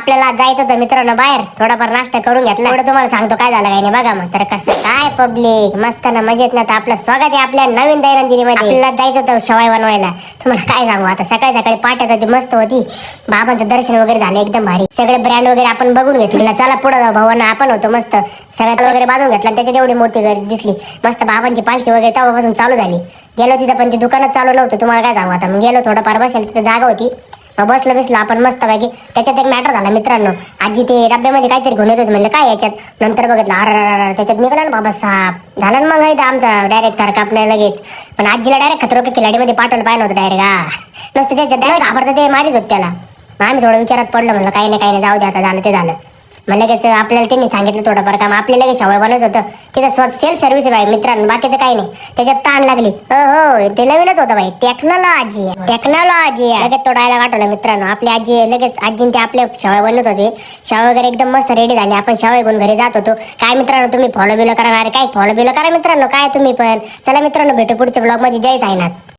आपल्याला जायचं होतं मित्रांनो बाहेर, थोडाफार नाश्ता करून घेतला. एवढं तुम्हाला सांगतो काय झालं काय नाही बघा. मग तर कसं काय पब्लिक मस्त ना मजेत ना. तर आपलं स्वागत आहे आपल्या नवीन दैनंदिनीमध्ये. आपल्याला जायचं होतं शेवाय बनवायला. तुम्हाला काय सांगू आता, सकाळी सकाळी पाट्याच ती मस्त होती. बाबांचं दर्शन वगैरे झालं एकदम भारी. सगळे ब्रँड वगैरे आपण बघून घेतलेला. चला पुढे जाऊ भावांना, आपण होतो मस्त सगळ्यात वगैरे बांधून घेतला. त्याच्यात एवढी मोठी गर्दी दिसली. मस्त बाबांची पालखी वगैरे तेव्हापासून चालू झाली. गेलो तिथं पण ती दुकानात चालू नव्हतं. तुम्हाला काय सांगू आता. मग गेलो थोडंफार बसेल तिथं जागा होती. मग बसलो आपण मस्त पैकी. त्याच्यात एक मॅटर झाला मित्रांनो. आजी ते डब्यामध्ये काहीतरी घेऊन येत होते. म्हणलं काय याच्यात. नंतर बघितलं अरे त्याच्यात निघाला ना बाबा साप. झाला ना मग आमचा डायरेक्ट थरका आपल्या लगेच. पण आजीला डायरेक्ट खतरो के खिलाडीमध्ये पाठवलं पाहिलं होतं डायरेक्ट. नुसतं त्याच्यात डायरेक्ट घाबरतं ते मारित होत त्याला. मग आम्ही थोडं विचारात पडलं. म्हणलं काही नाही जाऊ दे आता, झालं ते झालं. मग लगेच आपल्याला त्यांनी सांगितलं थोडंफार काम. आपल्याला लगेच शेवाय बनवत होतं. तिथं सेल्फ सर्व्हिस आहे बाई मित्रांनो, बाकीचं काही नाही. त्याच्यात ताण लागली. हो ते नवीनच होतं बाई. टेक्नॉलॉजी लगेच तो डायलॉग आठवला मित्रांनो. आपली आजी लगेच आजीने ते आपल्या शेवाय बनवत होते. शेवाय वगैरे एकदम मस्त रेडी झाली. आपण शेवाय घेऊन घरी जात होतो. काय मित्रांनो तुम्ही फॉलो बिलो करा. अरे काय फॉलो बिलो करा मित्रांनो, काय तुम्ही पण. चला मित्रांनो भेटू पुढच्या ब्लॉग मध्ये. जय साईनाथ.